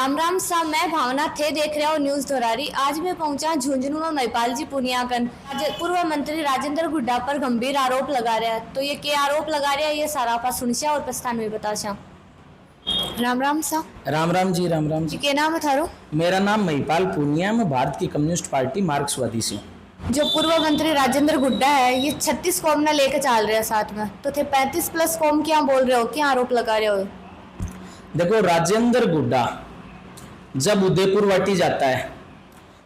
राम राम सा, मैं भावना थे देख रहे हो न्यूज दोरारी। आज मैं पहुंचा झुंझुनू में महिपाल जी पुनियाकन पूर्व मंत्री राजेंद्र गुड्डा पर गंभीर आरोप लगा रहा है। तो ये क्या आरोप लगा रहा है, ये सारा आप सुनशा और प्रस्थान में बताशा। राम राम सा। राम राम जी। राम राम जी। क्या नाम है थारो? मेरा नाम महिपाल पूनिया, मैं भारत की कम्युनिस्ट पार्टी मार्क्सवादी से। जो पूर्व मंत्री राजेंद्र गुड्डा है, ये 36 कौम ना लेकर चल रहे हैं साथ में, तो थे 35+ कौम क्या बोल रहे हो, क्या आरोप लगा रहे हो? देखो, राजेंद्र गुड्डा जब उदयपुर वाटी जाता है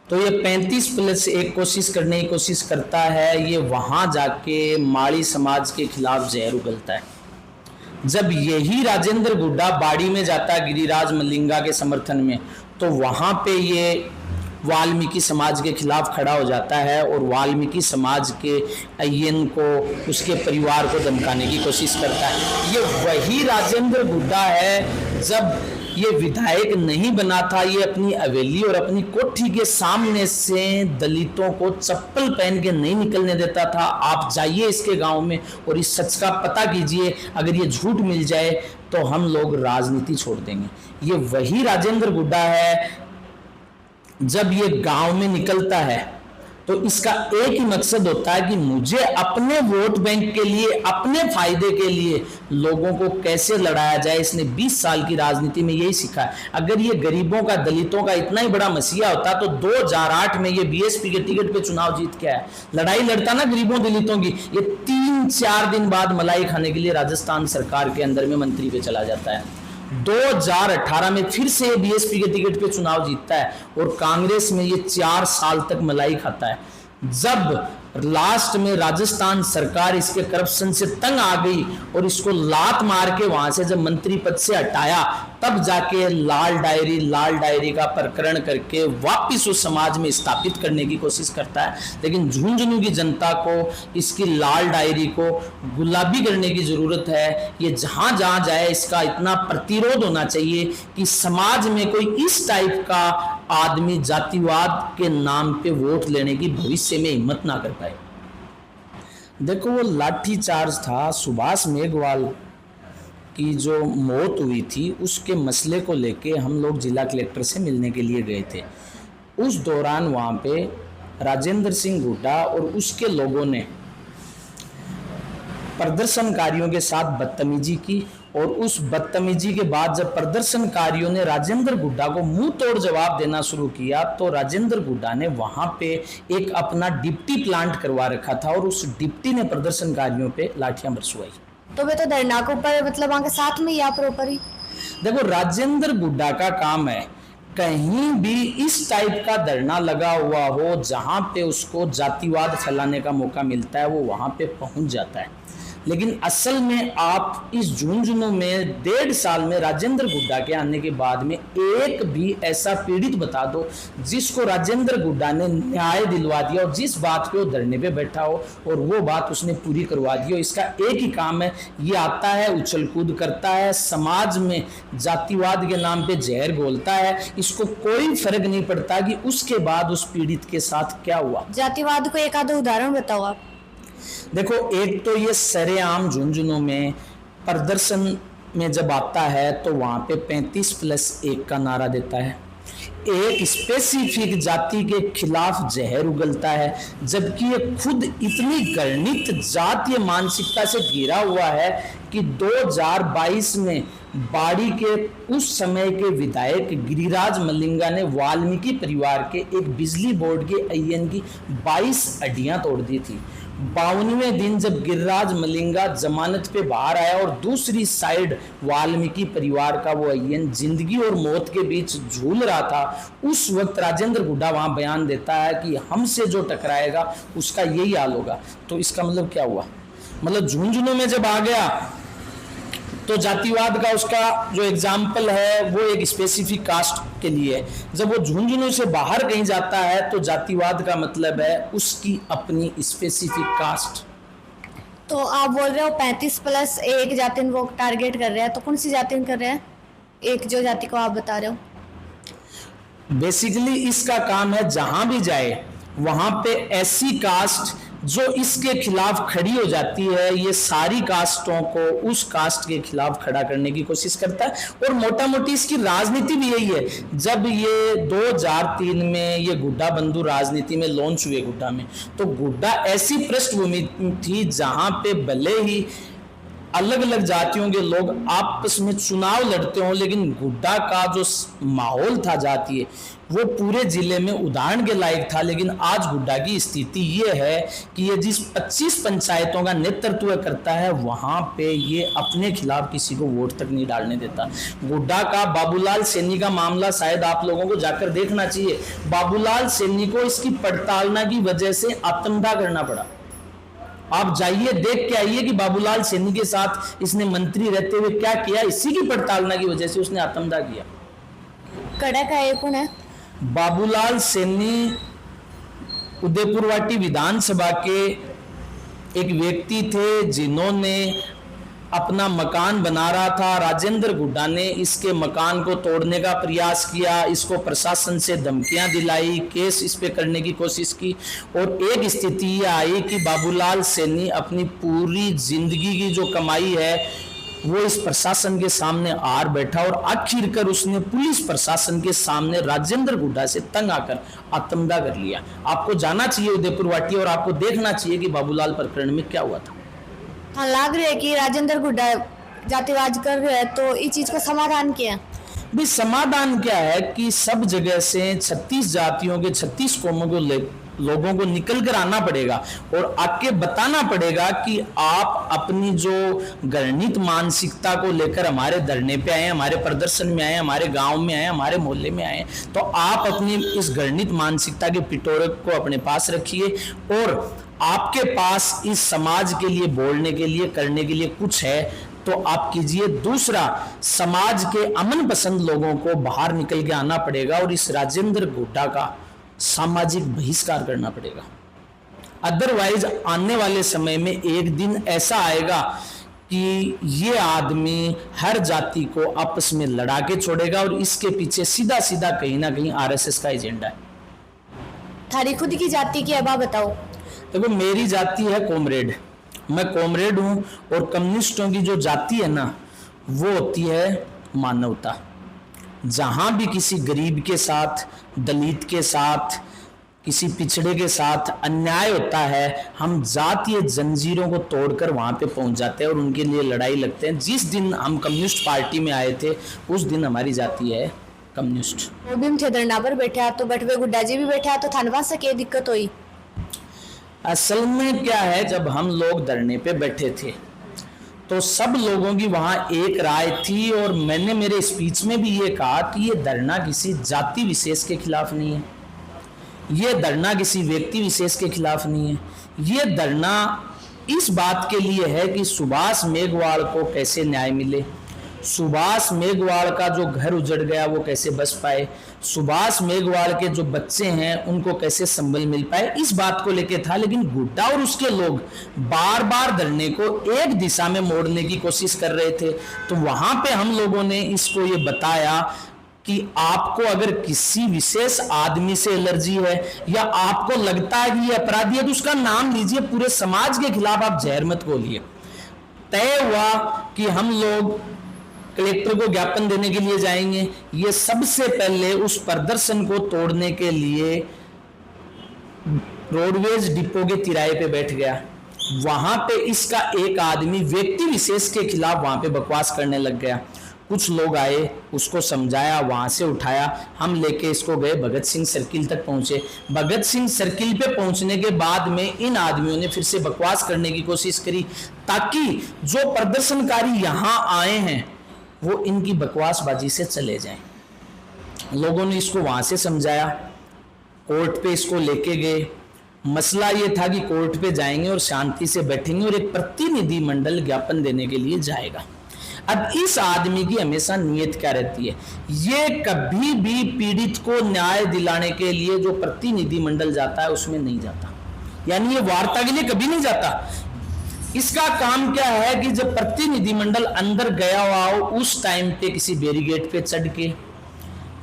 तो ये 35+1 कोशिश करने की कोशिश करता है। ये वहां जाके माड़ी समाज के खिलाफ जहर उगलता है। जब यही राजेंद्र गुड्डा बाड़ी में जाता है गिरिराज मलिंगा के समर्थन में, तो वहां पे ये वाल्मीकि समाज के खिलाफ खड़ा हो जाता है और वाल्मीकि समाज के अय्यन को, उसके परिवार को धमकाने की कोशिश करता है। ये वही राजेंद्र गुड्डा है, जब ये विधायक नहीं बना था, ये अपनी हवेली और अपनी कोठी के सामने से दलितों को चप्पल पहन के नहीं निकलने देता था। आप जाइए इसके गांव में और इस सच का पता कीजिए। अगर ये झूठ मिल जाए तो हम लोग राजनीति छोड़ देंगे। ये वही राजेंद्र गुड्डा है। जब ये गांव में निकलता है तो इसका एक ही मकसद होता है कि मुझे अपने वोट बैंक के लिए, अपने फायदे के लिए लोगों को कैसे लड़ाया जाए। इसने 20 साल की राजनीति में यही सीखा है। अगर ये गरीबों का, दलितों का इतना ही बड़ा मसीहा होता तो 2008 में ये बीएसपी के टिकट पे चुनाव जीत के आया, लड़ाई लड़ता ना गरीबों दलितों की। ये 3-4 दिन बाद मलाई खाने के लिए राजस्थान सरकार के अंदर में मंत्री पे चला जाता है। 2018 में फिर से बीएसपी के टिकट पे चुनाव जीतता है और कांग्रेस में ये 4 साल तक मलाई खाता है। जब लास्ट में राजस्थान सरकार इसके करप्शन से तंग आ गई और इसको लात मार के वहां से जब मंत्री पद से हटाया, तब जाके लाल डायरी का प्रकरण करके वापिस उस समाज में स्थापित करने की कोशिश करता है। लेकिन झुंझुनू की जनता को इसकी लाल डायरी को गुलाबी करने की जरूरत है। ये जहां जहां जाए इसका इतना प्रतिरोध होना चाहिए कि समाज में कोई इस टाइप का आदमी जातिवाद के नाम पे वोट लेने की भविष्य में हिम्मत ना कर पाए। देखो, वो लाठी चार्ज था, सुभाष मेघवाल की जो मौत हुई थी उसके मसले को लेके हम लोग जिला कलेक्टर से मिलने के लिए गए थे। उस दौरान वहाँ पे राजेंद्र सिंह गुड्डा और उसके लोगों ने प्रदर्शनकारियों के साथ बदतमीजी की और उस बदतमीजी के बाद जब प्रदर्शनकारियों ने राजेंद्र गुड्डा को मुंह तोड़ जवाब देना शुरू किया, तो राजेंद्र गुड्डा ने वहां पे एक अपना डिप्टी प्लांट करवा रखा था और उस डिप्टी ने प्रदर्शनकारियों पे लाठियां बरसवाई। तो वे तो धरना के ऊपर, मतलब वहां के साथ में या प्रॉपर ही? देखो, राजेंद्र गुड्डा का काम है कहीं भी इस टाइप का धरना लगा हुआ हो जहां पे उसको जातिवाद फैलाने का मौका मिलता है, वो वहां पे पहुंच जाता है। लेकिन असल में आप इस झुंझुनू में 1.5 साल में राजेंद्र गुड्डा के आने के बाद में एक भी ऐसा पीड़ित बता दो जिसको राजेंद्र गुड्डा ने न्याय दिलवा दिया और जिस बात पे वो धरने पे बैठा हो और वो बात उसने पूरी करवा दी हो। इसका एक ही काम है, ये आता है, उछल कूद करता है, समाज में जातिवाद के नाम पे जहर घोलता है। इसको कोई फर्क नहीं पड़ता कि उसके बाद उस पीड़ित के साथ क्या हुआ। जातिवाद को एक आधा उदाहरण बताओ आप। देखो, एक तो ये सरेआम झुंझुनू में प्रदर्शन में जब आता है तो वहां पे 35+1 का नारा देता है, एक स्पेसिफिक जाति के खिलाफ जहर उगलता है, जबकि ये खुद इतनी घृणित जातीय मानसिकता से घिरा हुआ है कि 2022 में बाड़ी के उस समय के विधायक गिरिराज मलिंगा ने वाल्मीकि परिवार के एक बिजली बोर्ड के अय्यन की 22 हड्डियां तोड़ दी थी। 52वें दिन जब गिरिराज मलिंगा जमानत पे बाहर आया और दूसरी साइड वाल्मीकि परिवार का वो अय्यन जिंदगी और मौत के बीच झूल रहा था, उस वक्त राजेंद्र गुड्डा वहां बयान देता है कि हमसे जो टकराएगा उसका यही हाल होगा। तो इसका मतलब क्या हुआ? मतलब झुंझुनू में जब आ गया तो जातिवाद का उसका जो एग्जाम्पल है वो एक स्पेसिफिक कास्ट के लिए है। जब वो झुंझुनू से बाहर कहीं जाता है तो जातिवाद का मतलब है उसकी अपनी स्पेसिफिक कास्ट। तो आप बोल रहे हो 35+1 जाति वो टारगेट कर रहे हैं, तो कौन सी जाति कर रहे हैं? एक जो जाति को आप बता रहे हो, बेसिकली इसका काम है जहां भी जाए वहां पे ऐसी कास्ट जो इसके खिलाफ खड़ी हो जाती है, ये सारी कास्टों को उस कास्ट के खिलाफ खड़ा करने की कोशिश करता है। और मोटा मोटी इसकी राजनीति भी यही है। जब ये 2003 में ये गुड्डा बंधु राजनीति में लॉन्च हुए गुड्डा में, तो गुड्डा ऐसी पृष्ठभूमि थी जहां पे भले ही अलग अलग जातियों के लोग आपस में चुनाव लड़ते हों, लेकिन गुड्डा का जो माहौल था जातीय, वो पूरे जिले में उदाहरण के लायक था। लेकिन आज गुड्डा की स्थिति ये है कि ये जिस 25 पंचायतों का नेतृत्व करता है, वहां पे ये अपने खिलाफ किसी को वोट तक नहीं डालने देता। गुड्डा का बाबूलाल सैनी का मामला शायद आप लोगों को जाकर देखना चाहिए। बाबूलाल सैनी को इसकी पड़तालना की वजह से आत्मदाह करना पड़ा। आप जाइए, देख के आइए कि बाबूलाल सैनी के साथ इसने मंत्री रहते हुए क्या किया। इसी की पड़तालना की वजह से उसने आत्मदाह किया। कड़ा का ये कौन है? बाबूलाल सैनी उदयपुरवाटी विधानसभा के एक व्यक्ति थे जिन्होंने अपना मकान बना रहा था। राजेंद्र गुड्डा ने इसके मकान को तोड़ने का प्रयास किया, इसको प्रशासन से धमकियां दिलाई, केस इस पे करने की कोशिश की। और एक स्थिति ये आई कि बाबूलाल सैनी अपनी पूरी जिंदगी की जो कमाई है वो इस प्रशासन के सामने आर बैठा, और आखिरकार उसने पुलिस प्रशासन के सामने राजेंद्र गुड्डा से तंग आकर आत्मदाह कर लिया। आपको जाना चाहिए उदयपुरवाटी, और आपको देखना चाहिए कि बाबूलाल प्रकरण में क्या हुआ था। हाँ, लग रहा है कि राजेंद्र गुड्डा जातिवाद कर रहे हैं, तो इस चीज का समाधान क्या है? भाई समाधान क्या है कि सब जगह से 36 जातियों के 36 कौमों को लोगों को निकल कर आना पड़ेगा और आके बताना पड़ेगा कि आप अपनी जो घृणित मानसिकता को लेकर हमारे धरने पे आए, हमारे प्रदर्शन में आए, हमारे गांव में आए, हमारे मोहल्ले में आए, तो आप अपनी इस घृणित मानसिकता के पिटोरे को अपने पास रखिए, और आपके पास इस समाज के लिए बोलने के लिए, करने के लिए कुछ है तो आप कीजिए। दूसरा, समाज के अमन पसंद लोगों को बाहर निकल के आना पड़ेगा और इस राजेंद्र गुड्डा का सामाजिक बहिष्कार करना पड़ेगा। अदरवाइज आने वाले समय में एक दिन ऐसा आएगा कि ये आदमी हर जाति को आपस में लड़ा के छोड़ेगा, और इसके पीछे सीधा सीधा कहीं ना कहीं आरएसएस का एजेंडा है। थारी खुद की जाति की अबा बताओ। देखो, मेरी जाति है कॉमरेड, मैं कॉमरेड हूं, और कम्युनिस्टों की जो जाति है ना, वो होती है मानवता। जहां भी किसी गरीब के साथ, दलित के साथ, किसी पिछड़े के साथ अन्याय होता है, हम जातीय जंजीरों को तोड़कर वहां पे पहुंच जाते हैं और उनके लिए लड़ाई लगते हैं। जिस दिन हम कम्युनिस्ट पार्टी में आए थे, उस दिन हमारी जाति है कम्युनिस्ट। वो भी हम थे धरना पर बैठा, तो बटवे गुड्डा जी भी बैठा, तो थानवा से क्या दिक्कत हुई? असल में क्या है, जब हम लोग धरने पे बैठे थे तो सब लोगों की वहां एक राय थी, और मैंने मेरे स्पीच में भी ये कहा कि ये धरना किसी जाति विशेष के खिलाफ नहीं है, ये धरना किसी व्यक्ति विशेष के खिलाफ नहीं है, ये धरना इस बात के लिए है कि सुभाष मेघवाल को कैसे न्याय मिले, सुभाष मेघवाल का जो घर उजड़ गया वो कैसे बच पाए, सुभाष मेघवाल के जो बच्चे हैं उनको कैसे संबल मिल पाए, इस बात को लेके था। लेकिन गुड्डा और उसके लोग बार बार धरने को एक दिशा में मोड़ने की कोशिश कर रहे थे, तो वहां पे हम लोगों ने इसको ये बताया कि आपको अगर किसी विशेष आदमी से एलर्जी है या आपको लगता है कि ये अपराधी है, तो उसका नाम लीजिए, पूरे समाज के खिलाफ आप जहर मत घोलिए। तय हुआ कि हम लोग कलेक्टर को ज्ञापन देने के लिए जाएंगे। ये सबसे पहले उस प्रदर्शन को तोड़ने के लिए रोडवेज डिपो के तिराहे पे बैठ गया। वहां पे इसका एक आदमी व्यक्ति विशेष के खिलाफ वहां पे बकवास करने लग गया। कुछ लोग आए, उसको समझाया, वहां से उठाया, हम लेके इसको गए, भगत सिंह सर्किल तक पहुंचे। भगत सिंह सर्किल पे पहुंचने के बाद में इन आदमियों ने फिर से बकवास करने की कोशिश करी, ताकि जो प्रदर्शनकारी यहां आए हैं वो इनकी बकवासबाजी से चले जाएं। लोगों ने इसको वहां से समझाया, कोर्ट पे इसको लेके गए। मसला ये था कि कोर्ट पे जाएंगे और शांति से बैठेंगे और एक प्रतिनिधि मंडल ज्ञापन देने के लिए जाएगा। अब इस आदमी की हमेशा नीयत क्या रहती है, ये कभी भी पीड़ित को न्याय दिलाने के लिए जो प्रतिनिधि मंडल जाता है उसमें नहीं जाता, यानी ये वार्ता के लिए कभी नहीं जाता। इसका काम क्या है कि जब प्रतिनिधि मंडल अंदर गया हुआ हो, उस टाइम पे किसी बैरिकेड पे चढ़ के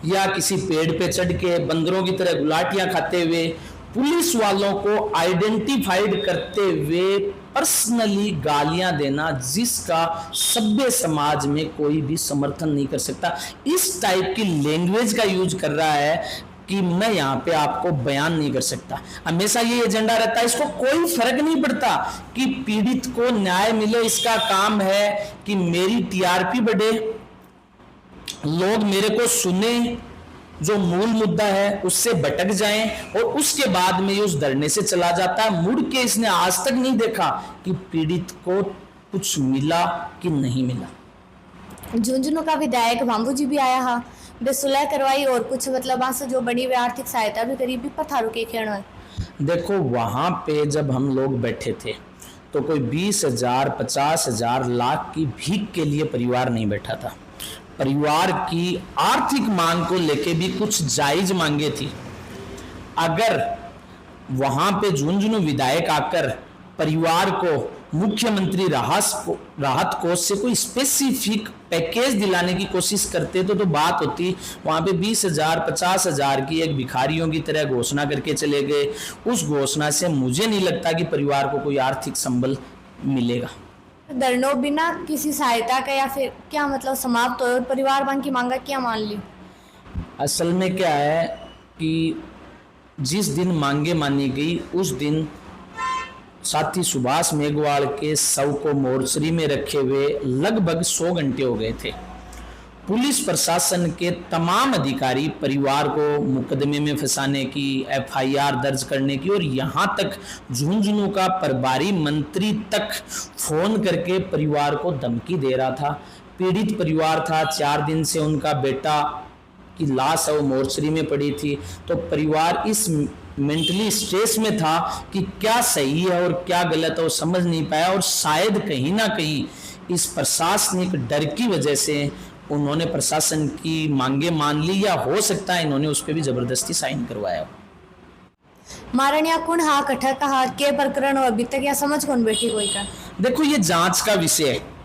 या किसी पेड़ पे चढ़ के बंदरों की तरह गुलाटियां खाते हुए पुलिस वालों को आइडेंटिफाइड करते हुए पर्सनली गालियां देना, जिसका सभ्य समाज में कोई भी समर्थन नहीं कर सकता। इस टाइप की लैंग्वेज का यूज कर रहा है कि मैं यहाँ पे आपको बयान नहीं कर सकता। हमेशा ये एजेंडा रहता है, इसको कोई फर्क नहीं पड़ता कि पीड़ित को न्याय मिले। इसका काम है कि मेरी टीआरपी बढ़े, लोग मेरे को सुने, जो मूल मुद्दा है उससे भटक जाएं, और उसके बाद में ये उस धरने से चला जाता है। मुड़ के इसने आज तक नहीं देखा कि पीड़ित को कुछ मिला कि नहीं मिला। झुंझुनू का विधायक भांबू जी भी आया हा, वे सुलह करवाई और कुछ मतलब वहां से जो बड़ी हुई आर्थिक सहायता भी करी भी पथारों के खेण में। देखो वहां पे जब हम लोग बैठे थे तो कोई 20,000, 50,000, लाख की भीख के लिए परिवार नहीं बैठा था। परिवार की आर्थिक मांग को लेके भी कुछ जायज मांगे थी। अगर वहां पे झुंझुनू विधायक आकर परिवार को मुख्यमंत्री राहत कोष से कोई स्पेसिफिक पैकेज दिलाने की कोशिश करते तो बात होती। वहां पे 20,000, 50,000 की एक भिखारियों की तरह घोषणा करके चले गए। उस घोषणा से मुझे नहीं लगता कि परिवार को कोई आर्थिक संबल मिलेगा। धरनों बिना किसी सहायता का या फिर क्या मतलब समाप्त हो और परिवार वालों की मांगा क्या मान ली? असल में क्या है कि जिस दिन मांगे मानी गई उस दिन साथी सुभाष मेघवाल के शव को मोर्चरी में रखे हुए लगभग 100 घंटे हो गए थे। पुलिस प्रशासन के तमाम अधिकारी परिवार को मुकदमे में फंसाने की, एफआईआर दर्ज करने की, और यहाँ तक झुंझुनू का प्रभारी मंत्री तक फोन करके परिवार को धमकी दे रहा था। पीड़ित परिवार था, 4 दिन से उनका बेटा की लाश वो मोर्चरी में पड़ी थी, तो परिवार इस मेंटली स्ट्रेस में था कि क्या सही है और क्या गलत है वो समझ नहीं पाया, और शायद कहीं ना कहीं इस प्रशासनिक डर की वजह से उन्होंने प्रशासन की मांगे मान ली, या हो सकता है इन्होंने उस पर भी जबरदस्ती साइन करवाया। मारण्या कुण हा कठा कहा के प्रकरण हो अभी तक या समझ कौन बैठी कोई का? देखो ये जांच का विषय है।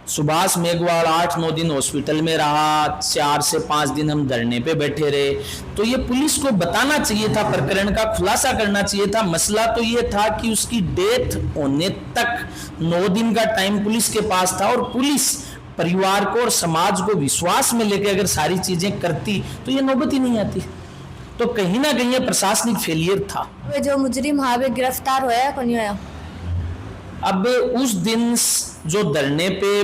सुभाष मेघवाल 8-9 दिन हॉस्पिटल में रहा, 4 से 5 दिन हम धरने पे बैठे रहे, तो ये पुलिस को बताना चाहिए था, प्रकरण का खुलासा करना चाहिए था। मसला तो ये था कि उसकी डेथ होने तक 9 दिन का टाइम पुलिस के पास था, और पुलिस परिवार को और समाज को विश्वास में लेकर अगर सारी चीजें करती तो ये नौबत ही नहीं आती। तो कहीं ना कहीं ये प्रशासनिक फेलियर था। जो मुजरिम हा वे गिरफ्तार होया या नहीं होया? अब उस दिन जो धरने पे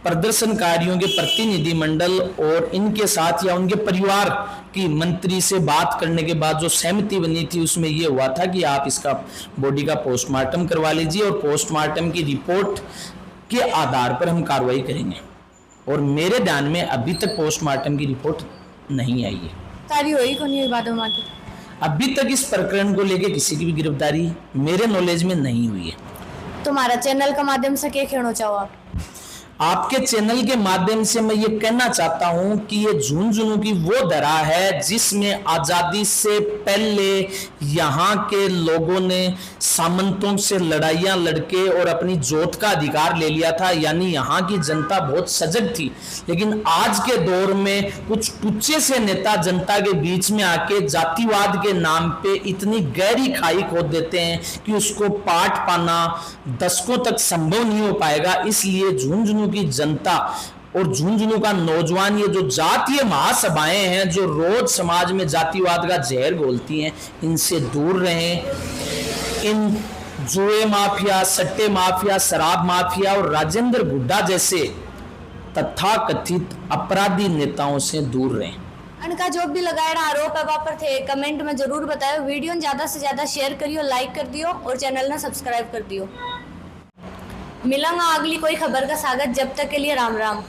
प्रदर्शनकारियों के प्रतिनिधि मंडल और इनके साथ या उनके परिवार की मंत्री से बात करने के बाद जो सहमति बनी थी उसमें यह हुआ था कि आप इसका बॉडी का पोस्टमार्टम करवा लीजिए, और पोस्टमार्टम की रिपोर्ट के आधार पर हम कार्रवाई करेंगे। और मेरे ध्यान में अभी तक पोस्टमार्टम की रिपोर्ट नहीं आई है। तारी हुई को नहीं हुई बातों में? अभी तक इस प्रकरण को लेकर किसी की भी गिरफ्तारी मेरे नॉलेज में नहीं हुई है। तुम्हारा चैनल का माध्यम से क्या कहना चाहो आप? आपके चैनल के माध्यम से मैं ये कहना चाहता हूं कि ये झुंझुनू की वो धरा है जिसमें आजादी से पहले यहाँ के लोगों ने सामंतों से लड़ाइयाँ लड़के और अपनी जोत का अधिकार ले लिया था। यानी यहाँ की जनता बहुत सजग थी, लेकिन आज के दौर में कुछ टुच्चे से नेता जनता के बीच में आके जातिवाद के नाम पे इतनी गहरी खाई खोद देते हैं कि उसको पाट पाना दशकों तक संभव नहीं हो पाएगा। इसलिए झुंझुनू की जनता और झुंझुनू का नौजवान, ये जो जातीय महासभाएं हैं जो रोज समाज में जातिवाद का जहर घोलती हैं, इनसे दूर रहें। इन जुए माफिया, सट्टे माफिया, शराब माफिया और राजेंद्र गुड्डा जैसे तथाकथित अपराधी नेताओं से दूर रहें। इनका जो भी लगाया आरोप है वहाँ पर थे, कमेंट में जरूर बताओ। वीडियो ज्यादा से ज्यादा शेयर करियो, लाइक कर दियो और चैनल ने सब्सक्राइब कर दियो। मिलांगा अगली कोई खबर का स्वागत, जब तक के लिए राम राम।